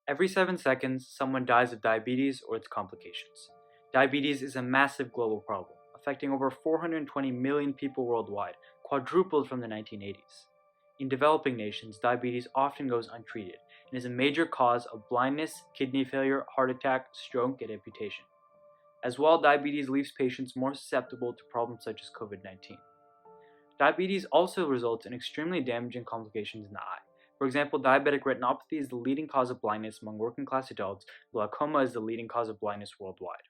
Every 7 seconds, someone dies of diabetes or its complications. Diabetes is a massive global problem, affecting over 420 million people worldwide, quadrupled from the 1980s. In developing nations, diabetes often goes untreated and is a major cause of blindness, kidney failure, heart attack, stroke, and amputation. As well, diabetes leaves patients more susceptible to problems such as COVID 19. Diabetes also results in extremely damaging complications in the eye. For example, diabetic retinopathy is the leading cause of blindness among working class adults, glaucoma is the leading cause of blindness worldwide.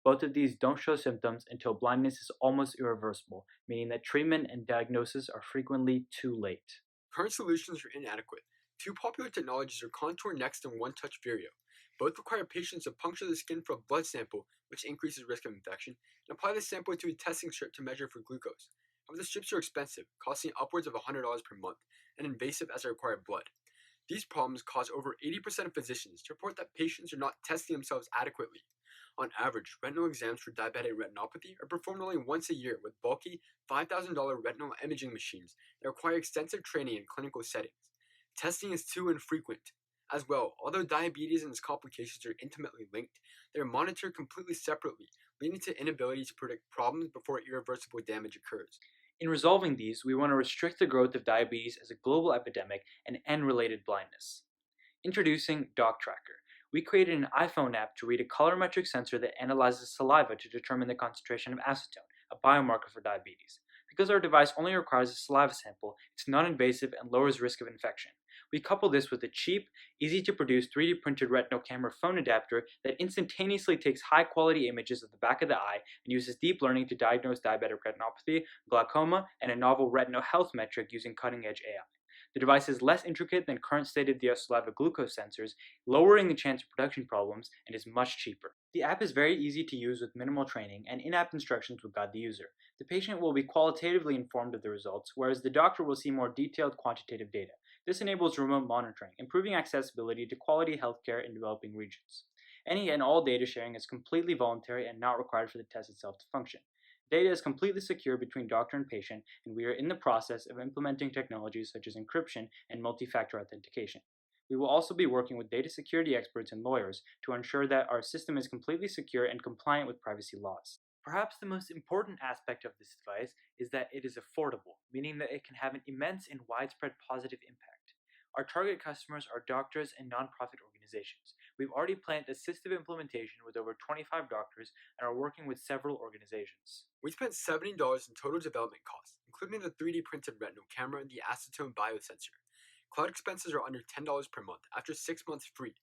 Both of these don't show symptoms until blindness is almost irreversible, meaning that treatment and diagnosis are frequently too late. Current solutions are inadequate. Two popular technologies are Contour Next and One Touch Vireo. Both require patients to puncture the skin for a blood sample, which increases risk of infection, and apply the sample to a testing strip to measure for glucose. However, the strips are expensive, costing upwards of $100 per month, and invasive as they require blood. These problems cause over 80% of physicians to report that patients are not testing themselves adequately. On average, retinal exams for diabetic retinopathy are performed only once a year with bulky $5,000 retinal imaging machines that require extensive training in clinical settings. Testing is too infrequent. As well, although diabetes and its complications are intimately linked, they are monitored completely separately, leading to inability to predict problems before irreversible damage occurs. In resolving these, we want to restrict the growth of diabetes as a global epidemic and end related blindness. Introducing Doc Tracker. We created an iPhone app to read a colorimetric sensor that analyzes saliva to determine the concentration of acetone, a biomarker for diabetes. Because our device only requires a saliva sample, it's non-invasive and lowers risk of infection. We couple this with a cheap, easy to produce 3D printed retinal camera phone adapter that instantaneously takes high quality images of the back of the eye and uses deep learning to diagnose diabetic retinopathy, glaucoma, and a novel retinal health metric using cutting edge AI. The device is less intricate than current state-of-the-art saliva glucose sensors, lowering the chance of production problems, and is much cheaper. The app is very easy to use with minimal training, and in-app instructions will guide the user. The patient will be qualitatively informed of the results, whereas the doctor will see more detailed quantitative data. This enables remote monitoring, improving accessibility to quality healthcare in developing regions. Any and all data sharing is completely voluntary and not required for the test itself to function. Data is completely secure between doctor and patient, and we are in the process of implementing technologies such as encryption and multi-factor authentication. We will also be working with data security experts and lawyers to ensure that our system is completely secure and compliant with privacy laws. Perhaps the most important aspect of this device is that it is affordable, meaning that it can have an immense and widespread positive impact. Our target customers are doctors and nonprofit organizations. We've already planned assistive implementation with over 25 doctors and are working with several organizations. We spent $70 in total development costs, including the 3D printed retinal camera and the acetone biosensor. Cloud expenses are under $10 per month after 6 months free.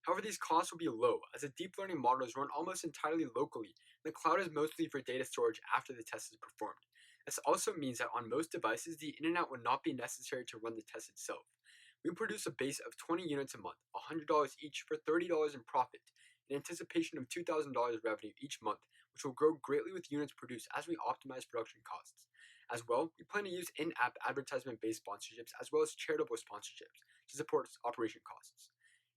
However, these costs will be low as the deep learning model is run almost entirely locally, and the cloud is mostly for data storage after the test is performed. This also means that on most devices, the internet will not be necessary to run the test itself. We produce a base of 20 units a month, $100 each for $30 in profit, in anticipation of $2,000 revenue each month, which will grow greatly with units produced as we optimize production costs. As well, we plan to use in-app advertisement-based sponsorships as well as charitable sponsorships to support operation costs.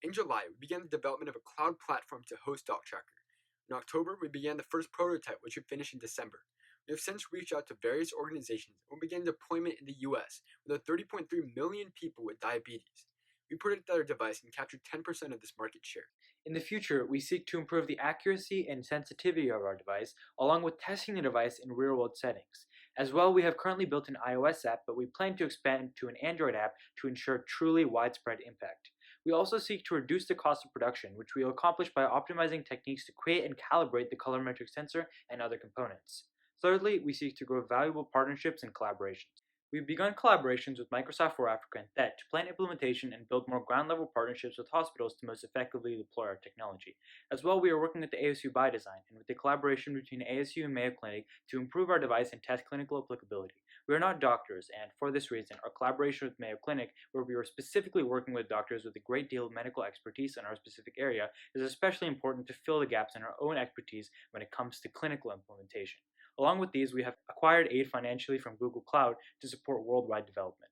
In July, we began the development of a cloud platform to host DocTracker. In October, we began the first prototype, which we finished in December. We have since reached out to various organizations and began deployment in the US with over 30.3 million people with diabetes. We predicted our device and captured 10% of this market share. In the future, we seek to improve the accuracy and sensitivity of our device, along with testing the device in real world settings. As well, we have currently built an iOS app, but we plan to expand to an Android app to ensure truly widespread impact. We also seek to reduce the cost of production, which we will accomplish by optimizing techniques to create and calibrate the colorimetric sensor and other components. Thirdly, we seek to grow valuable partnerships and collaborations. We've begun collaborations with Microsoft for Africa and THET to plan implementation and build more ground-level partnerships with hospitals to most effectively deploy our technology. As well, we are working with the ASU BioDesign and with the collaboration between ASU and Mayo Clinic to improve our device and test clinical applicability. We are not doctors, and for this reason, our collaboration with Mayo Clinic, where we are specifically working with doctors with a great deal of medical expertise in our specific area, is especially important to fill the gaps in our own expertise when it comes to clinical implementation. Along with these, we have acquired aid financially from Google Cloud to support worldwide development.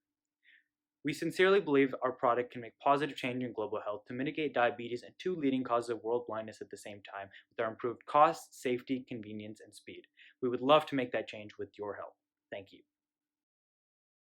We sincerely believe our product can make positive change in global health to mitigate diabetes and two leading causes of world blindness at the same time with our improved cost, safety, convenience, and speed. We would love to make that change with your help. Thank you.